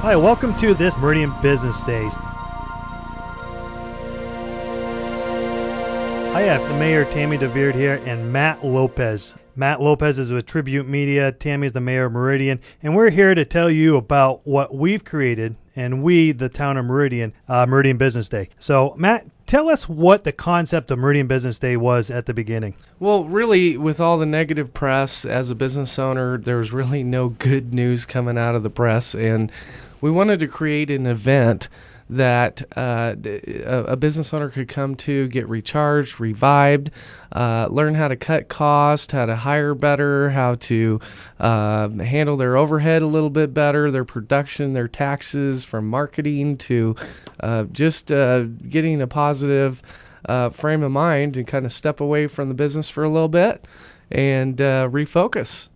Hi, welcome to this Meridian Business Days. I have the Mayor Tammy DeVeerd here and Matt Lopez. Matt Lopez is with Tribute Media. Tammy is the Mayor of Meridian. And we're here to tell you about what we've created, and we, the town of Meridian, Meridian Business Day. So, Matt, tell us what the concept of Meridian Business Day was at the beginning. Well, really, with all the negative press, as a business owner, there's really no good news coming out of the press. And we wanted to create an event that a business owner could come to, get recharged, revived, learn how to cut costs, how to hire better, how to handle their overhead a little bit better, their production, their taxes, from marketing to just getting a positive frame of mind and kind of step away from the business for a little bit and refocus.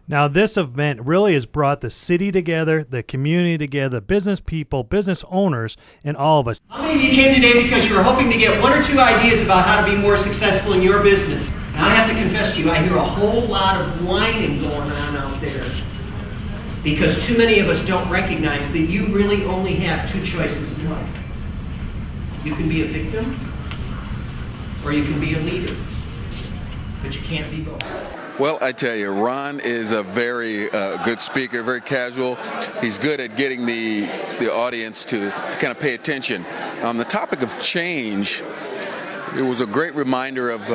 Now, this event really has brought the city together, the community together, business people, business owners, and all of us. How many of you came today because you were hoping to get one or two ideas about how to be more successful in your business? Now, I have to confess to you, I hear a whole lot of whining going on out there because too many of us don't recognize that you really only have two choices in life. You can be a victim or you can be a leader, but you can't be both. Well, I tell you, Ron is a very good speaker, very casual. He's good at getting the audience to kind of pay attention. On the topic of change, it was a great reminder of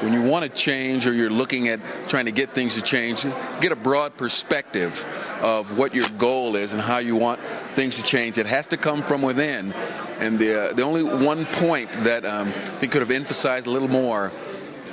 when you want to change or you're looking at trying to get things to change, get a broad perspective of what your goal is and how you want things to change. It has to come from within. And the only one point that I think could have emphasized a little more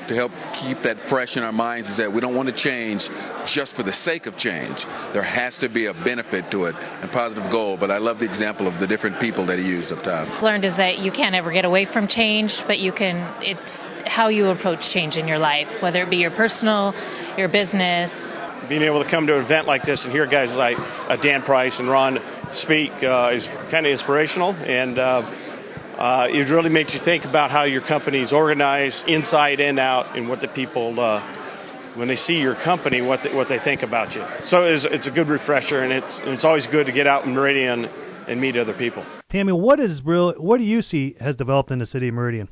to help keep that fresh in our minds is that we don't want to change just for the sake of change. There has to be a benefit to it and positive goal. But I love the example of the different people that he used up top. Learned is that you can't ever get away from change, but you can. It's how you approach change in your life, whether it be your personal, your business. Being able to come to an event like this and hear guys like Dan Price and Ron speak is kind of inspirational, and it really makes you think about how your company's organized inside and out, and what the people, when they see your company, what they think about you. So it's a good refresher, and it's always good to get out in Meridian and meet other people. Tammy, what do you see has developed in the city of Meridian?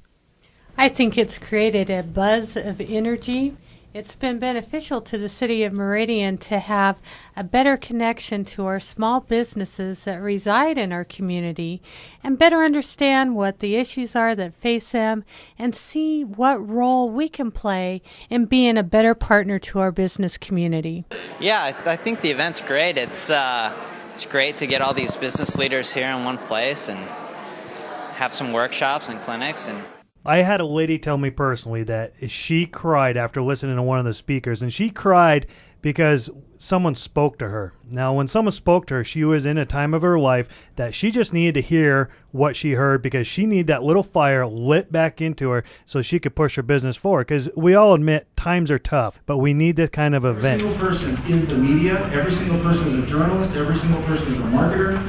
I think it's created a buzz of energy. It's been beneficial to the city of Meridian to have a better connection to our small businesses that reside in our community and better understand what the issues are that face them and see what role we can play in being a better partner to our business community. Yeah, I think the event's great. It's great to get all these business leaders here in one place and have some workshops and clinics. And I had a lady tell me personally that she cried after listening to one of the speakers, and she cried because someone spoke to her. Now, when someone spoke to her, she was in a time of her life that she just needed to hear what she heard because she needed that little fire lit back into her so she could push her business forward. Because we all admit times are tough, but we need this kind of event. Every single person is the media. Every single person is a journalist. Every single person is a marketer.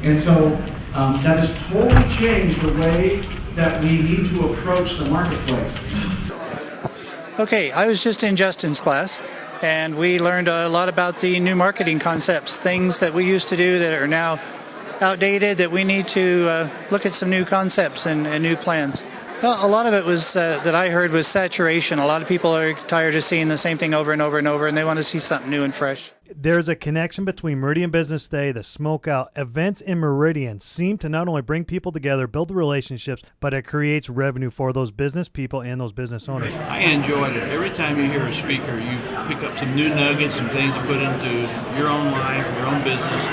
And so that has totally changed the way that we need to approach the marketplace. Okay, I was just in Justin's class, and we learned a lot about the new marketing concepts, things that we used to do that are now outdated, that we need to look at some new concepts and new plans. Well, a lot of it was that I heard was saturation. A lot of people are tired of seeing the same thing over and over and over, and they want to see something new and fresh. There's a connection between Meridian Business Day, the Smokeout. Events in Meridian seem to not only bring people together, build relationships, but it creates revenue for those business people and those business owners. I enjoyed it. Every time you hear a speaker, you pick up some new nuggets and things to put into your own life, your own business.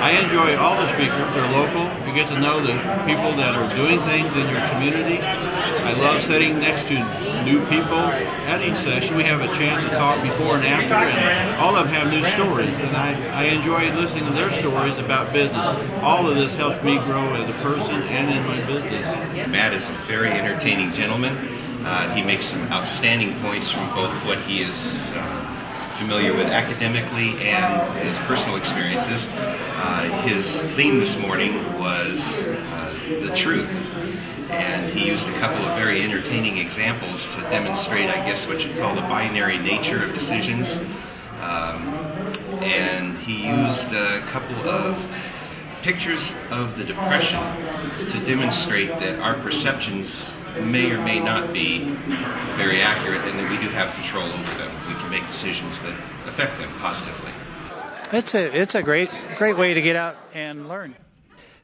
I enjoy all the speakers. They're local. You get to know the people that are doing things in your community. I love sitting next to new people at each session. We have a chance to talk before and after, and all of them have new stories, and I enjoy listening to their stories about business. All of this helps me grow as a person and in my business. Matt is a very entertaining gentleman. He makes some outstanding points from both what he is familiar with academically and his personal experiences. His theme this morning was the truth. And he used a couple of very entertaining examples to demonstrate, I guess, what you call the binary nature of decisions. And he used a couple of pictures of the Depression to demonstrate that our perceptions may or may not be very accurate and that we do have control over them. We can make decisions that affect them positively. It's a great way to get out and learn.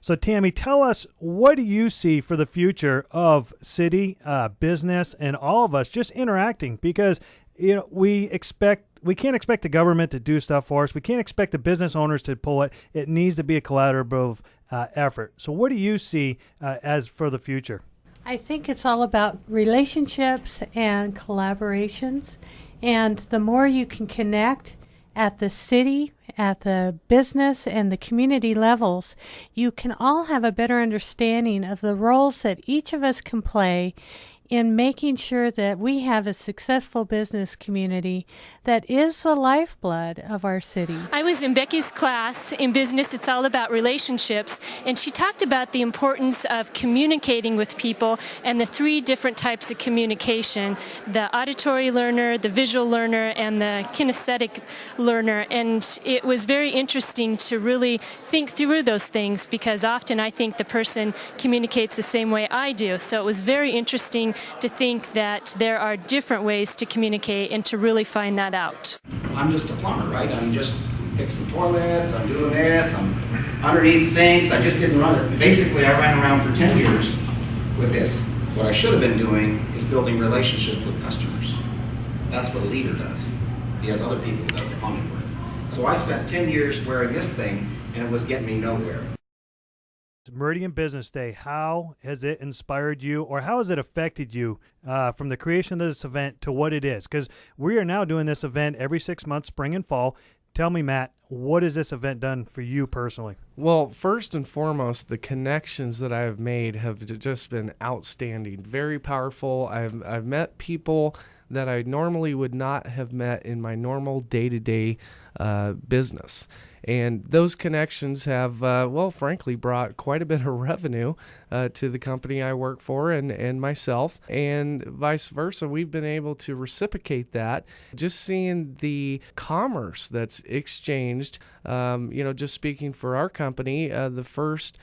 So, Tammy, tell us, what do you see for the future of city, business, and all of us just interacting? Because, we can't expect the government to do stuff for us. We can't expect the business owners to pull it. It needs to be a collaborative effort. So what do you see as for the future? I think it's all about relationships and collaborations. And the more you can connect at the city, at the business, and the community levels, you can all have a better understanding of the roles that each of us can play in making sure that we have a successful business community that is the lifeblood of our city. I was in Becky's class in business. It's all about relationships, and she talked about the importance of communicating with people and the 3 different types of communication: the auditory learner, the visual learner, and the kinesthetic learner. And it was very interesting to really think through those things, because often I think the person communicates the same way I do. So it was very interesting to think that there are different ways to communicate and to really find that out. I'm just a plumber, right? I'm just fixing toilets, I'm doing this, I'm underneath sinks. I just didn't run it. Basically, I ran around for 10 years with this. What I should have been doing is building relationships with customers. That's what a leader does. He has other people who does the plumbing work. So I spent 10 years wearing this thing, and it was getting me nowhere. Meridian Business Day, how has it inspired you, or how has it affected you from the creation of this event to what it is? Because we are now doing this event every 6 months, spring and fall. Tell me, Matt, what has this event done for you personally? Well, first and foremost, the connections that I have made have just been outstanding, very powerful. I've met people that I normally would not have met in my normal day-to-day business. And those connections have, frankly, brought quite a bit of revenue to the company I work for and myself, and vice versa. We've been able to reciprocate that. Just seeing the commerce that's exchanged, just speaking for our company, the first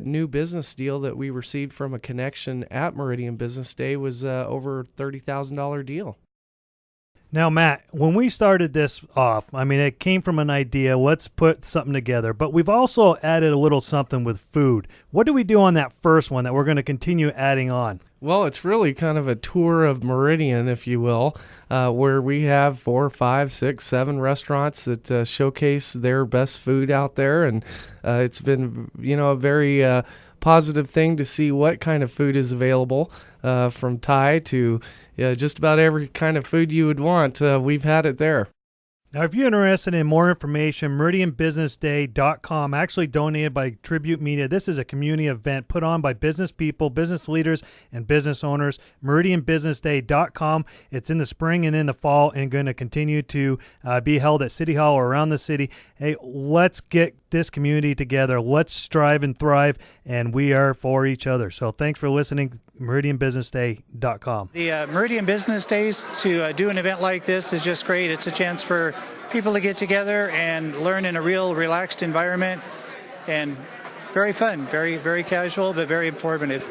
new business deal that we received from a connection at Meridian Business Day was over a $30,000 deal. Now, Matt, when we started this off, it came from an idea, let's put something together, but we've also added a little something with food. What do we do on that first one that we're going to continue adding on? Well, it's really kind of a tour of Meridian, if you will, where we have 4, 5, 6, 7 restaurants that showcase their best food out there, and it's been, a very positive thing to see what kind of food is available, from Thai to just about every kind of food you would want. We've had it there. Now, if you're interested in more information, meridianbusinessday.com, actually donated by Tribute Media. This is a community event put on by business people, business leaders, and business owners. meridianbusinessday.com. It's in the spring and in the fall and going to continue to be held at City Hall or around the city. Hey, let's get this community together. Let's strive and thrive, and we are for each other. So thanks for listening. meridianbusinessday.com. The Meridian Business Days, to do an event like this is just great. It's a chance for people to get together and learn in a real relaxed environment, and very fun, very, very casual, but very informative.